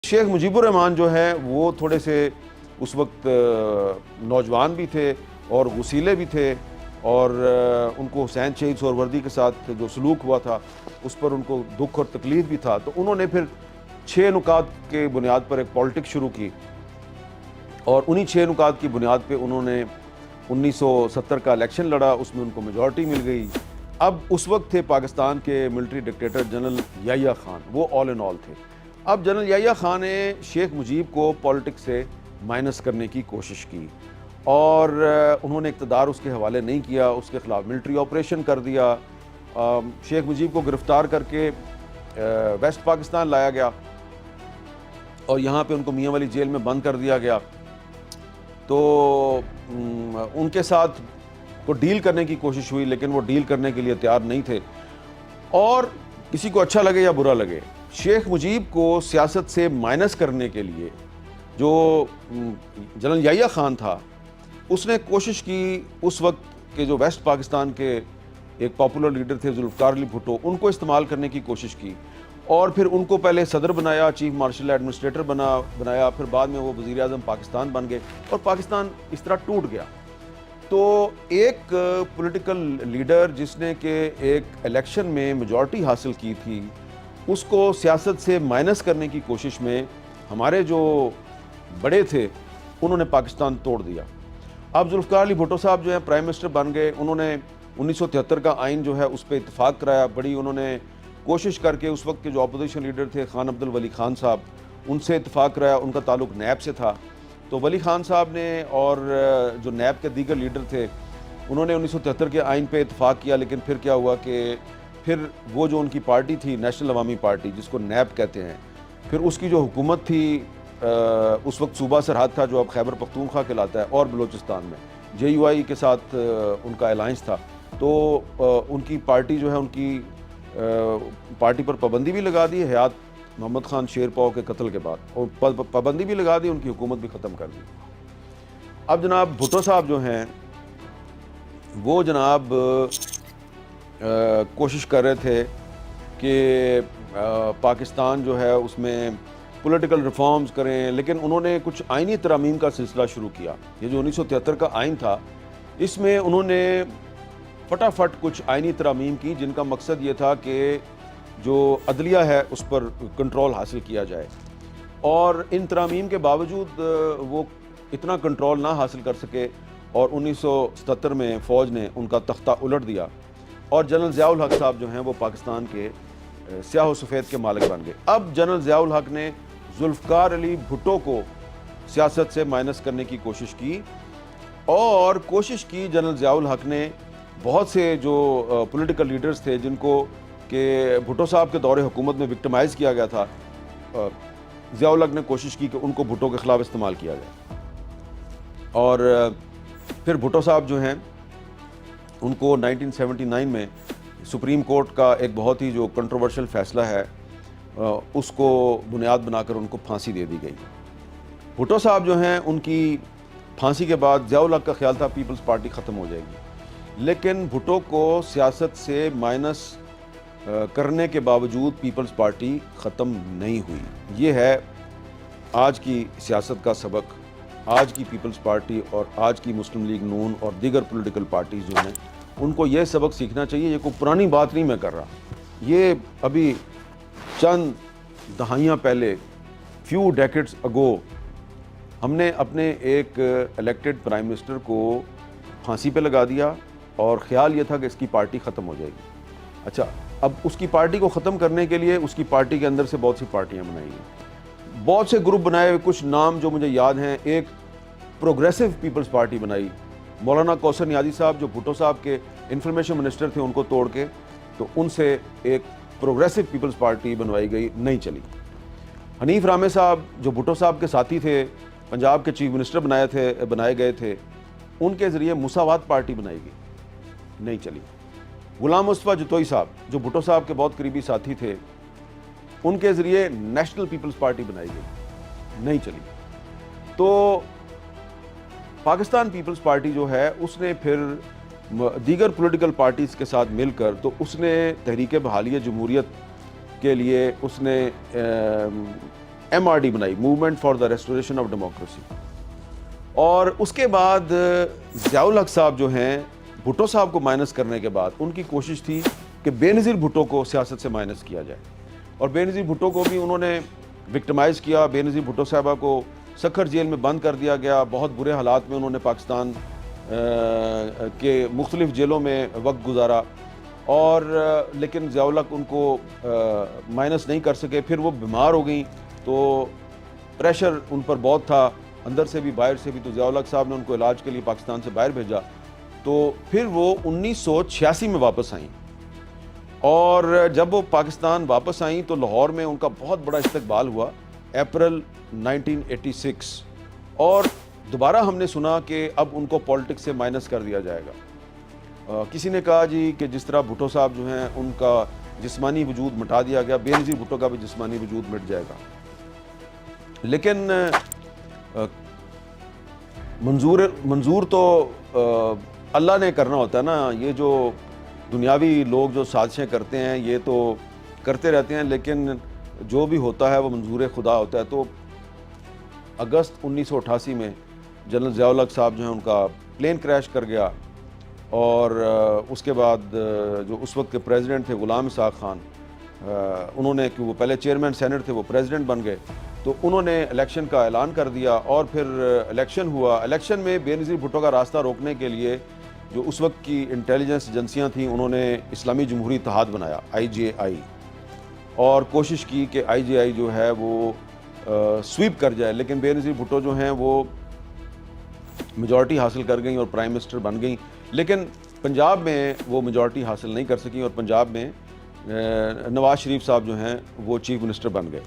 شیخ مجیب الرحمان جو ہیں وہ تھوڑے سے اس وقت نوجوان بھی تھے اور غسیلے بھی تھے، اور ان کو حسین شہید سہروردی کے ساتھ جو سلوک ہوا تھا اس پر ان کو دکھ اور تکلیف بھی تھا، تو انہوں نے پھر 6 نکات کے بنیاد پر ایک پالیٹکس شروع کی، اور انہی 6 نکات کی بنیاد پہ انہوں نے 1970 کا الیکشن لڑا، اس میں ان کو میجورٹی مل گئی۔ اب اس وقت تھے پاکستان کے military dictator general Yahya Khan, وہ آل ان آل تھے۔ اب جنرل یحییٰ خان نے شیخ مجیب کو پالیٹکس سے مائنس کرنے کی کوشش کی، اور انہوں نے اقتدار اس کے حوالے نہیں کیا، اس کے خلاف ملٹری آپریشن کر دیا، شیخ مجیب کو گرفتار کر کے ویسٹ پاکستان لایا گیا، اور یہاں پہ ان کو میاں والی جیل میں بند کر دیا گیا۔ تو ان کے ساتھ کو ڈیل کرنے کی کوشش ہوئی، لیکن وہ ڈیل کرنے کے لیے تیار نہیں تھے، اور کسی کو اچھا لگے یا برا لگے، شیخ مجیب کو سیاست سے مائنس کرنے کے لیے جو جنرل یحییٰ خان تھا اس نے کوشش کی، اس وقت کے جو ویسٹ پاکستان کے ایک پاپولر لیڈر تھے ذوالفقار علی بھٹو، ان کو استعمال کرنے کی کوشش کی، اور پھر ان کو پہلے صدر بنایا، چیف مارشل ایڈمنسٹریٹر بنایا، پھر بعد میں وہ وزیر اعظم پاکستان بن گئے، اور پاکستان اس طرح ٹوٹ گیا۔ تو ایک پولیٹیکل لیڈر جس نے کہ ایک الیکشن میں میجورٹی حاصل کی تھی، اس کو سیاست سے مائنس کرنے کی کوشش میں ہمارے جو بڑے تھے انہوں نے پاکستان توڑ دیا۔ اب ذوالفقار علی بھٹو صاحب جو ہیں پرائم منسٹر بن گئے، انہوں نے 1973 کا آئین جو ہے اس پہ اتفاق کرایا، بڑی انہوں نے کوشش کر کے اس وقت کے جو اپوزیشن لیڈر تھے خان عبد الولی خان صاحب، ان سے اتفاق کرایا، ان کا تعلق نیب سے تھا، تو ولی خان صاحب نے اور جو نیب کے دیگر لیڈر تھے انہوں نے 1973 کے آئین پہ اتفاق کیا، لیکن پھر کیا ہوا کہ پھر وہ جو ان کی پارٹی تھی نیشنل عوامی پارٹی جس کو نیب کہتے ہیں، پھر اس کی جو حکومت تھی اس وقت صوبہ سرحد تھا جو اب خیبر پختونخوا کہلاتا ہے، اور بلوچستان میں جے یو آئی کے ساتھ ان کا الائنس تھا، تو ان کی پارٹی جو ہے ان کی پارٹی پر پابندی بھی لگا دی حیات محمد خان شیر پاؤ کے قتل کے بعد، اور پابندی بھی لگا دی، ان کی حکومت بھی ختم کر دی۔ اب جناب بھٹو صاحب جو ہیں وہ جناب کوشش کر رہے تھے کہ پاکستان جو ہے اس میں پولیٹیکل ریفارمز کریں، لیکن انہوں نے کچھ آئینی ترامیم کا سلسلہ شروع کیا۔ یہ جو 1973 کا آئین تھا اس میں انہوں نے فٹافٹ کچھ آئینی ترامیم کی، جن کا مقصد یہ تھا کہ جو عدلیہ ہے اس پر کنٹرول حاصل کیا جائے، اور ان ترامیم کے باوجود وہ اتنا کنٹرول نہ حاصل کر سکے، اور 1977 میں فوج نے ان کا تختہ الٹ دیا، اور جنرل ضیاء الحق صاحب جو ہیں وہ پاکستان کے سیاہ و سفید کے مالک بن گئے۔ اب جنرل ضیاء الحق نے ذوالفقار علی بھٹو کو سیاست سے مائنس کرنے کی کوشش کی، اور کوشش کی جنرل ضیاء الحق نے بہت سے جو پولیٹیکل لیڈرز تھے جن کو کہ بھٹو صاحب کے دور حکومت میں وکٹمائز کیا گیا تھا، ضیاء الحق نے کوشش کی کہ ان کو بھٹو کے خلاف استعمال کیا جائے، اور پھر بھٹو صاحب جو ہیں ان کو 1979 میں سپریم کورٹ کا ایک بہت ہی جو کنٹروورشل فیصلہ ہے اس کو بنیاد بنا کر ان کو پھانسی دے دی گئی۔ بھٹو صاحب جو ہیں ان کی پھانسی کے بعد ضیاء الحق کا خیال تھا پیپلز پارٹی ختم ہو جائے گی، لیکن بھٹو کو سیاست سے مائنس کرنے کے باوجود پیپلز پارٹی ختم نہیں ہوئی۔ یہ ہے آج کی سیاست کا سبق۔ آج کی پیپلز پارٹی اور آج کی مسلم لیگ نون اور دیگر پولیٹیکل پارٹیز جو ہیں ان کو یہ سبق سیکھنا چاہیے۔ یہ کوئی پرانی بات نہیں میں کر رہا، یہ ابھی چند دہائیاں پہلے فیو ڈیکیڈز اگو ہم نے اپنے ایک الیکٹڈ پرائم منسٹر کو پھانسی پہ لگا دیا، اور خیال یہ تھا کہ اس کی پارٹی ختم ہو جائے گی۔ اچھا، اب اس کی پارٹی کو ختم کرنے کے لیے اس کی پارٹی کے اندر سے بہت سی پارٹیاں بنائی گئی، بہت سے گروپ بنائے ہوئے، کچھ نام جو مجھے یاد ہیں، ایک پروگریسو پیپلز پارٹی بنائی، مولانا کوثر نیازی صاحب جو بھٹو صاحب کے انفارمیشن منسٹر تھے ان کو توڑ کے، تو ان سے ایک پروگریسو پیپلز پارٹی بنوائی گئی، نہیں چلی۔ حنیف رامے صاحب جو بھٹو صاحب کے ساتھی تھے، پنجاب کے چیف منسٹر بنائے گئے تھے، ان کے ذریعے مساوات پارٹی بنائی گئی، نہیں چلی۔ غلام مصطفیٰ جتوئی صاحب جو بھٹو صاحب کے بہت قریبی ساتھی تھے، ان کے ذریعے نیشنل پیپلز پارٹی بنائی گئی، نہیں چلی۔ تو پاکستان پیپلز پارٹی جو ہے اس نے پھر دیگر پولیٹیکل پارٹیز کے ساتھ مل کر تو اس نے تحریک بحالی جمہوریت کے لیے اس نے MRD بنائی, movement for the restoration of democracy. اور اس کے بعد ضیاء الحق صاحب جو ہیں, بھٹو صاحب کو مائنس کرنے کے بعد ان کی کوشش تھی کہ بے نظیر بھٹو کو سیاست سے مائنس کیا جائے, اور بے نظیر بھٹو کو بھی انہوں نے وکٹمائز کیا. بے نظیر بھٹو صاحبہ کو سکھر جیل میں بند کر دیا گیا, بہت برے حالات میں انہوں نے پاکستان کے مختلف جیلوں میں وقت گزارا, اور لیکن ضیاء الحق ان کو مائنس نہیں کر سکے. پھر وہ بیمار ہو گئیں تو پریشر ان پر بہت تھا, اندر سے بھی باہر سے بھی, تو ضیاء الحق صاحب نے ان کو علاج کے لیے پاکستان سے باہر بھیجا. تو پھر وہ 1986 میں واپس آئیں, اور جب وہ پاکستان واپس آئیں تو لاہور میں ان کا بہت بڑا استقبال ہوا اپریل 1986, اور دوبارہ ہم نے سنا کہ اب ان کو پولیٹکس سے مائنس کر دیا جائے گا. کسی نے کہا جی کہ جس طرح بھٹو صاحب جو ہیں ان کا جسمانی وجود مٹا دیا گیا, بے نظیر بھٹو کا بھی جسمانی وجود مٹ جائے گا. لیکن منظور تو اللہ نے کرنا ہوتا ہے نا. یہ جو دنیاوی لوگ جو سازشیں کرتے ہیں یہ تو کرتے رہتے ہیں, لیکن جو بھی ہوتا ہے وہ منظور خدا ہوتا ہے. تو اگست 1988 میں جنرل ضیاء الحق صاحب جو ہیں ان کا پلین کریش کر گیا, اور اس کے بعد جو اس وقت کے پریزیڈنٹ تھے غلام اسحاق خان, انہوں نے, کہ وہ پہلے چیئرمین سینٹ تھے, وہ پریزیڈنٹ بن گئے, تو انہوں نے الیکشن کا اعلان کر دیا. اور پھر الیکشن ہوا. الیکشن میں بے نظیر بھٹو کا راستہ روکنے کے لیے جو اس وقت کی انٹیلیجنس ایجنسیاں تھیں انہوں نے اسلامی جمہوری اتحاد بنایا, IJI, اور کوشش کی کہ IJI جو ہے وہ سویپ کر جائے. لیکن بے نظیر بھٹو جو ہیں وہ میجورٹی حاصل کر گئیں اور پرائم منسٹر بن گئیں, لیکن پنجاب میں وہ میجورٹی حاصل نہیں کر سکیں, اور پنجاب میں نواز شریف صاحب جو ہیں وہ چیف منسٹر بن گئے.